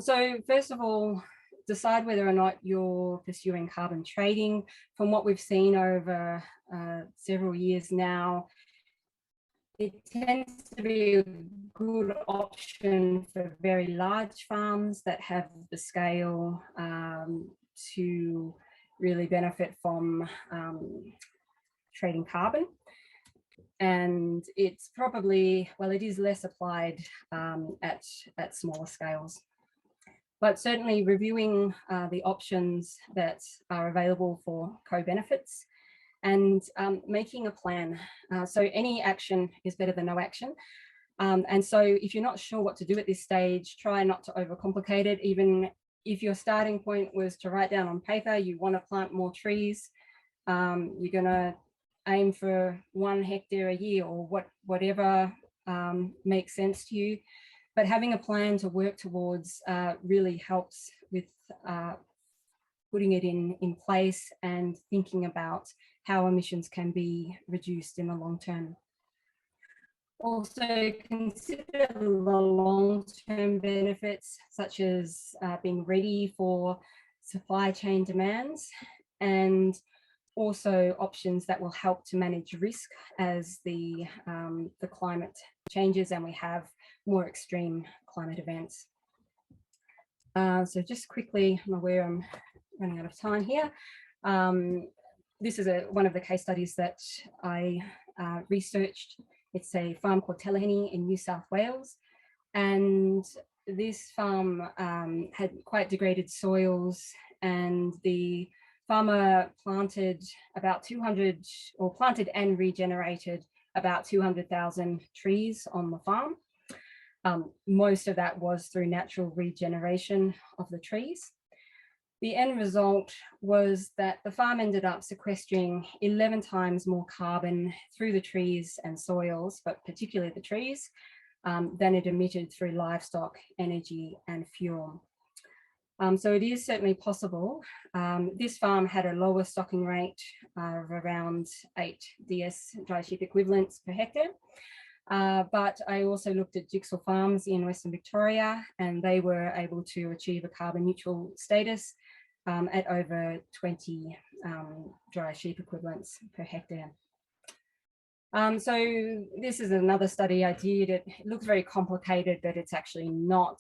So first of all, decide whether or not you're pursuing carbon trading. From what we've seen over several years now, it tends to be a good option for very large farms that have the scale to really benefit from trading carbon. And it's probably, well, it is less applied at smaller scales. But certainly reviewing the options that are available for co-benefits and making a plan. So any action is better than no action. And so if you're not sure what to do at this stage, try not to overcomplicate it. Even if your starting point was to write down on paper, you want to plant more trees, you're going to aim for 1 hectare a year or whatever makes sense to you. But having a plan to work towards really helps with putting it in place and thinking about how emissions can be reduced in the long term. Also consider the long-term benefits, such as being ready for supply chain demands, and also options that will help to manage risk as the climate changes and we have more extreme climate events. So just quickly, I'm aware I'm running out of time here. This is one of the case studies that I researched. It's a farm called Telehenny in New South Wales. And this farm had quite degraded soils, and the farmer planted about 200, or planted and regenerated about 200,000 trees on the farm. Most of that was through natural regeneration of the trees. The end result was that the farm ended up sequestering 11 times more carbon through the trees and soils, but particularly the trees, than it emitted through livestock, energy and fuel. So it is certainly possible. This farm had a lower stocking rate of around 8 DS dry sheep equivalents per hectare. But I also looked at jigsaw farms in Western Victoria, and they were able to achieve a carbon neutral status at over 20 dry sheep equivalents per hectare. So this is another study I did. It looks very complicated, but it's actually not.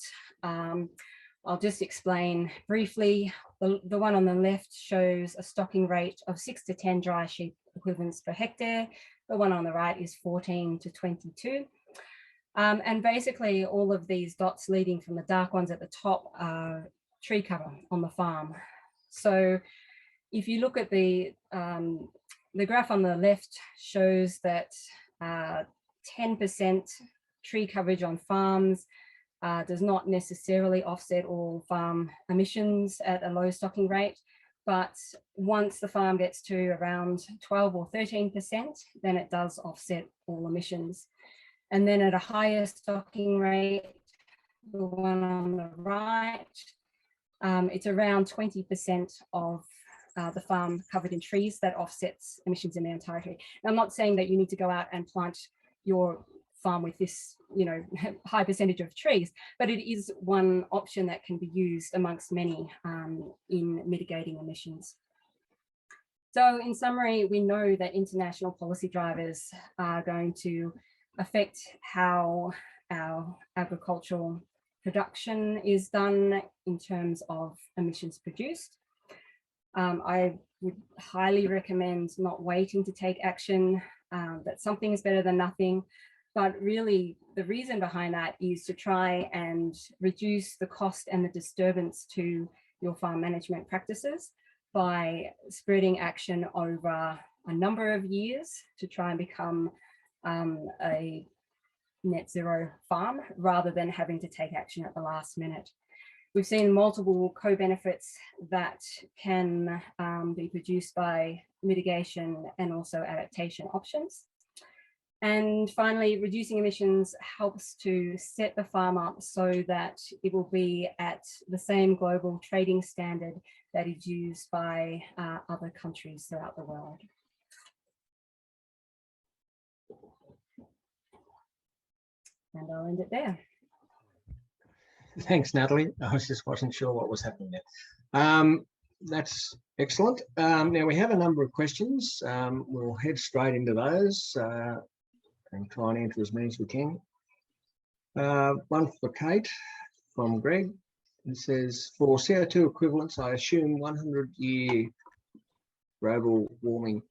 I'll just explain briefly. The one on the left shows a stocking rate of 6 to 10 dry sheep equivalents per hectare. The one on the right is 14 to 22. And basically all of these dots leading from the dark ones at the top are tree cover on the farm. So if you look at the graph on the left shows that 10% tree coverage on farms does not necessarily offset all farm emissions at a low stocking rate. But once the farm gets to around 12 or 13%, then it does offset all emissions. And then at a higher stocking rate, the one on the right, it's around 20% of the farm covered in trees that offsets emissions in their entirety. Now, I'm not saying that you need to go out and plant your farm with this, high percentage of trees, but it is one option that can be used amongst many in mitigating emissions. So in summary, we know that international policy drivers are going to affect how our agricultural production is done in terms of emissions produced. I would highly recommend not waiting to take action, that something is better than nothing. But really, the reason behind that is to try and reduce the cost and the disturbance to your farm management practices by spreading action over a number of years to try and become a net zero farm rather than having to take action at the last minute. We've seen multiple co-benefits that can be produced by mitigation and also adaptation options. And finally, reducing emissions helps to set the farm up so that it will be at the same global trading standard that is used by other countries throughout the world. And I'll end it there. Thanks, Natalie. I just wasn't sure what was happening there. That's excellent. Now we have a number of questions. We'll head straight into those and try and answer as many as we can. One for Kate from Greg. It says, for CO2 equivalents, I assume 100-year global warming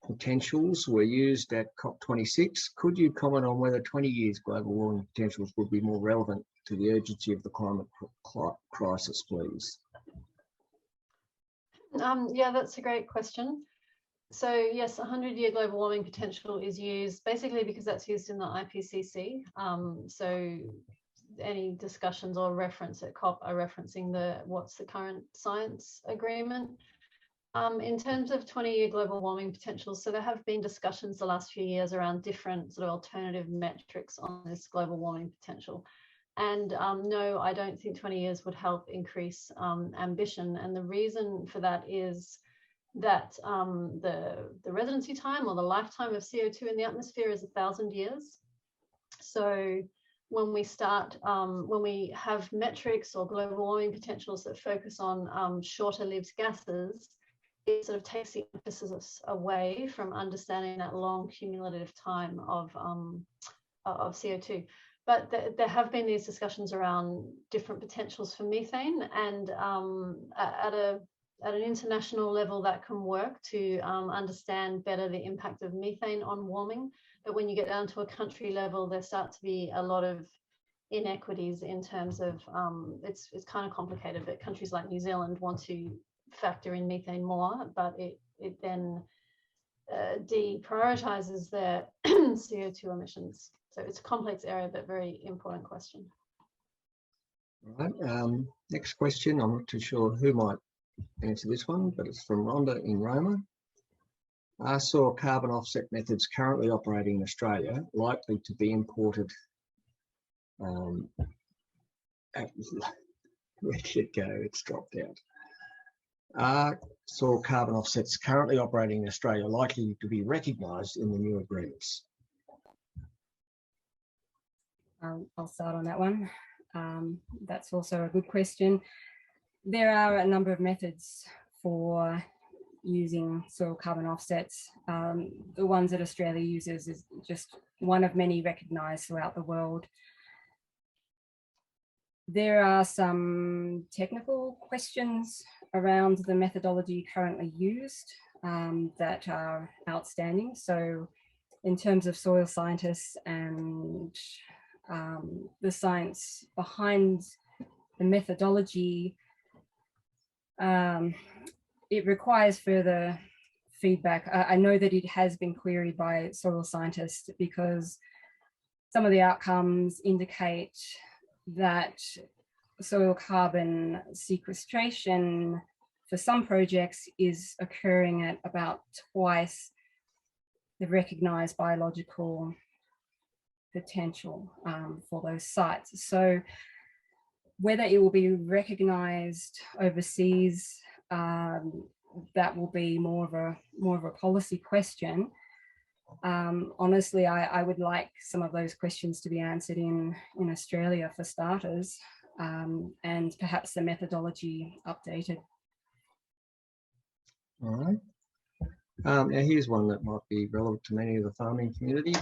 potentials were used at COP26. Could you comment on whether 20 years global warming potentials would be more relevant to the urgency of the climate crisis, please? Yeah, that's a great question. So yes, 100-year global warming potential is used basically because that's used in the IPCC. So any discussions or reference at COP are referencing what's the current science agreement. In terms of 20-year global warming potential, so there have been discussions the last few years around different sort of alternative metrics on this global warming potential. And no, I don't think 20 years would help increase ambition. And the reason for that is that the residency time or the lifetime of CO2 in the atmosphere is 1,000 years. So when we start, when we have metrics or global warming potentials that focus on shorter lived gases, it sort of takes the emphasis away from understanding that long cumulative time of CO2. But there have been these discussions around different potentials for methane, and at an international level that can work to understand better the impact of methane on warming. But when you get down to a country level, there start to be a lot of inequities in terms of, it's kind of complicated, but countries like New Zealand want to factor in methane more, but it then deprioritizes their CO2 emissions. So it's a complex area, but very important question. All right, next question. I'm not too sure who might answer this one, but it's from Rhonda in Roma. Are soil carbon offset methods currently operating in Australia likely to be imported? Where did it go? It's dropped out. Are soil carbon offsets currently operating in Australia likely to be recognised in the new agreements? I'll start on that one. That's also a good question. There are a number of methods for using soil carbon offsets. The ones that Australia uses is just one of many recognised throughout the world. There are some technical questions around the methodology currently used that are outstanding. So in terms of soil scientists and the science behind the methodology, it requires further feedback. I know that it has been queried by soil scientists because some of the outcomes indicate that soil carbon sequestration for some projects is occurring at about twice the recognised biological potential for those sites. So whether it will be recognised overseas, that will be more of a policy question. Honestly, I would like some of those questions to be answered in Australia for starters, and perhaps the methodology updated. All right. Now here's one that might be relevant to many of the farming community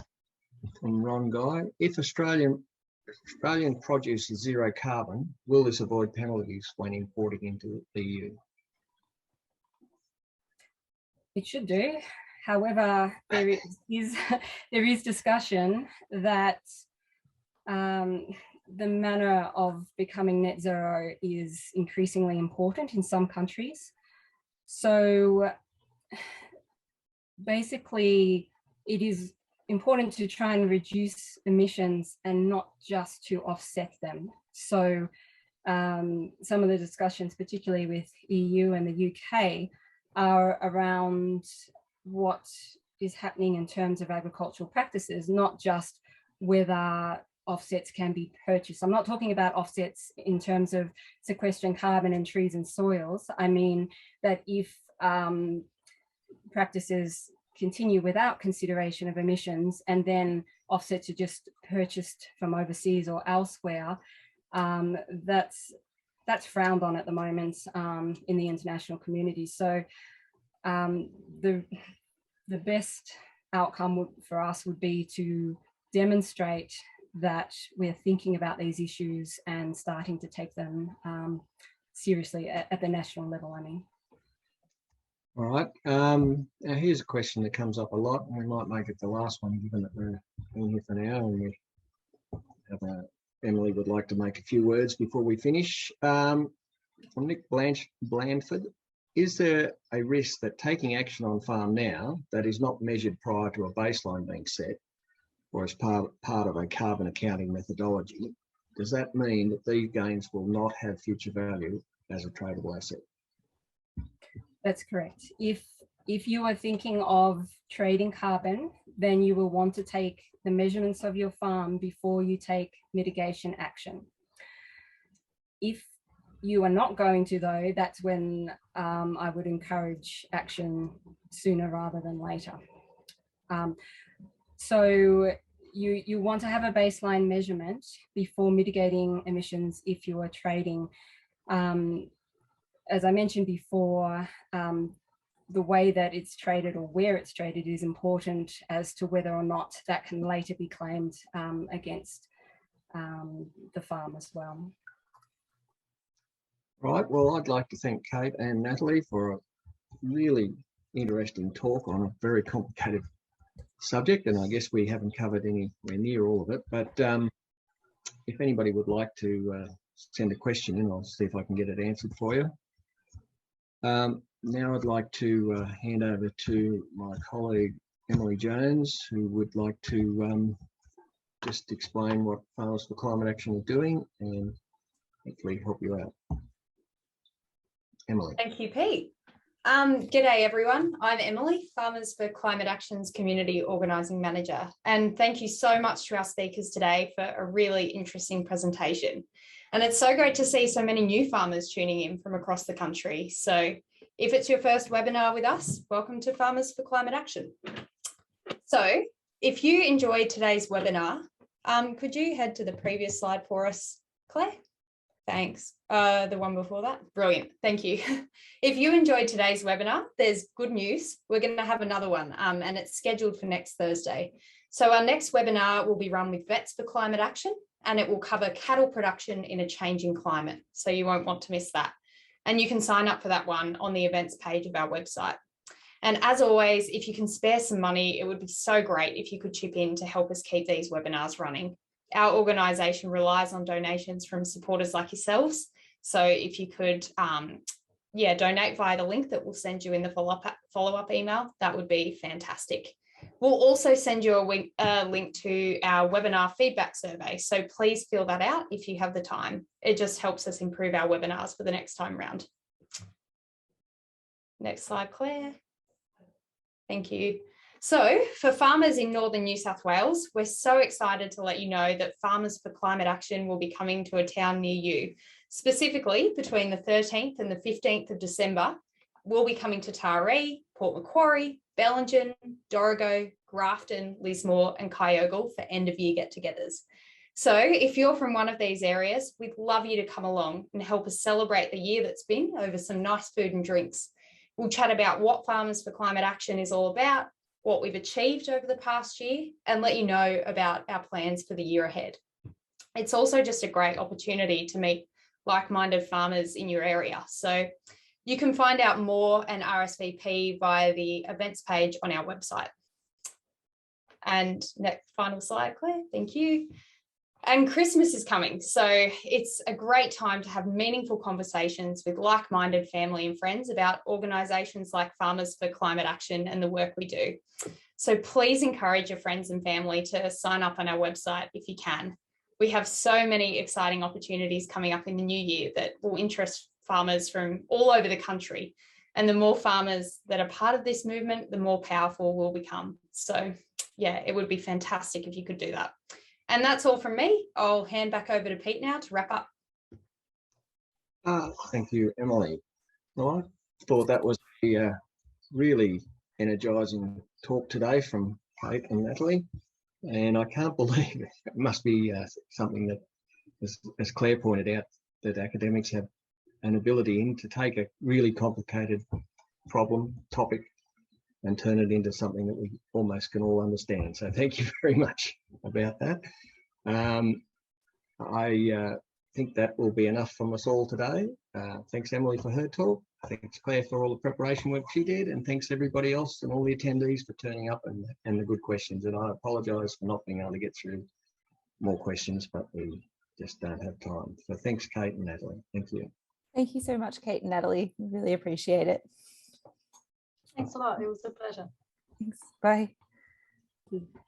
from Ron Guy. If Australian produce is zero carbon, will this avoid penalties when importing into the EU? It should do. However, there is discussion that the manner of becoming net zero is increasingly important in some countries. So basically, it is important to try and reduce emissions and not just to offset them. So some of the discussions, particularly with EU and the UK, are around what is happening in terms of agricultural practices, not just whether offsets can be purchased. I'm not talking about offsets in terms of sequestering carbon in trees and soils. I mean that if practices continue without consideration of emissions and then offsets are just purchased from overseas or elsewhere, that's frowned on at the moment in the international community. So the best outcome for us would be to demonstrate that we're thinking about these issues and starting to take them seriously at the national level, I mean. All right. Now here's a question that comes up a lot, and we might make it the last one, given that we're in here for now, and we have Emily would like to make a few words before we finish. From Nick Blandford, is there a risk that taking action on farm now that is not measured prior to a baseline being set, or as part of a carbon accounting methodology, does that mean that these gains will not have future value as a tradable asset? That's correct. If you are thinking of trading carbon, then you will want to take the measurements of your farm before you take mitigation action. If you are not going to, though, that's when I would encourage action sooner rather than later. So you want to have a baseline measurement before mitigating emissions if you are trading. As I mentioned before, the way that it's traded or where it's traded is important as to whether or not that can later be claimed against the farm as well. Right, well, I'd like to thank Kate and Natalie for a really interesting talk on a very complicated subject, and I guess we haven't covered anywhere near all of it, but if anybody would like to send a question in, I'll see if I can get it answered for you. Now I'd like to hand over to my colleague Emily Jones, who would like to just explain what Farmers for Climate Action are doing and hopefully help you out. Emily. Thank you, Pete. G'day everyone, I'm Emily, Farmers for Climate Action's Community Organising Manager, and thank you so much to our speakers today for a really interesting presentation. And it's so great to see so many new farmers tuning in from across the country. So if it's your first webinar with us, welcome to Farmers for Climate Action. So if you enjoyed today's webinar, could you head to the previous slide for us, Claire? Thanks. The one before that. Brilliant. Thank you. If you enjoyed today's webinar, there's good news. We're going to have another one and it's scheduled for next Thursday. So our next webinar will be run with Vets for Climate Action, and it will cover cattle production in a changing climate. So you won't want to miss that. And you can sign up for that one on the events page of our website. And as always, if you can spare some money, it would be so great if you could chip in to help us keep these webinars running. Our organisation relies on donations from supporters like yourselves. So if you could, donate via the link that we'll send you in the follow-up email, that would be fantastic. We'll also send you a link to our webinar feedback survey. So please fill that out if you have the time. It just helps us improve our webinars for the next time round. Next slide, Claire. Thank you. So for farmers in northern New South Wales, we're so excited to let you know that Farmers for Climate Action will be coming to a town near you. Specifically, between the 13th and the 15th of December, we'll be coming to Taree, Port Macquarie, Bellingen, Dorrigo, Grafton, Lismore and Kyogle for end of year get-togethers. So if you're from one of these areas, we'd love you to come along and help us celebrate the year that's been over some nice food and drinks. We'll chat about what Farmers for Climate Action is all about, what we've achieved over the past year, and let you know about our plans for the year ahead. It's also just a great opportunity to meet like-minded farmers in your area. So you can find out more and RSVP via the events page on our website. And next, final slide, Claire, thank you. And Christmas is coming, so it's a great time to have meaningful conversations with like-minded family and friends about organisations like Farmers for Climate Action and the work we do. So please encourage your friends and family to sign up on our website if you can. We have so many exciting opportunities coming up in the new year that will interest farmers from all over the country. And the more farmers that are part of this movement, the more powerful we'll become. So yeah, it would be fantastic if you could do that. And that's all from me. I'll hand back over to Pete now to wrap up. Thank you, Emily. Well, I thought that was a really energising talk today from Kate and Natalie, and I can't believe it must be something that, as Claire pointed out, that academics have an ability to take a really complicated topic and turn it into something that we almost can all understand. So thank you very much about that. I think that will be enough from us all today. Thanks Emily for her talk. Thanks Claire for all the preparation work she did, and thanks everybody else and all the attendees for turning up and the good questions. And I apologise for not being able to get through more questions, but we just don't have time. So thanks Kate and Natalie. Thank you. Thank you so much, Kate and Natalie. We really appreciate it. Thanks a lot. It was a pleasure. Thanks. Bye. Thank you.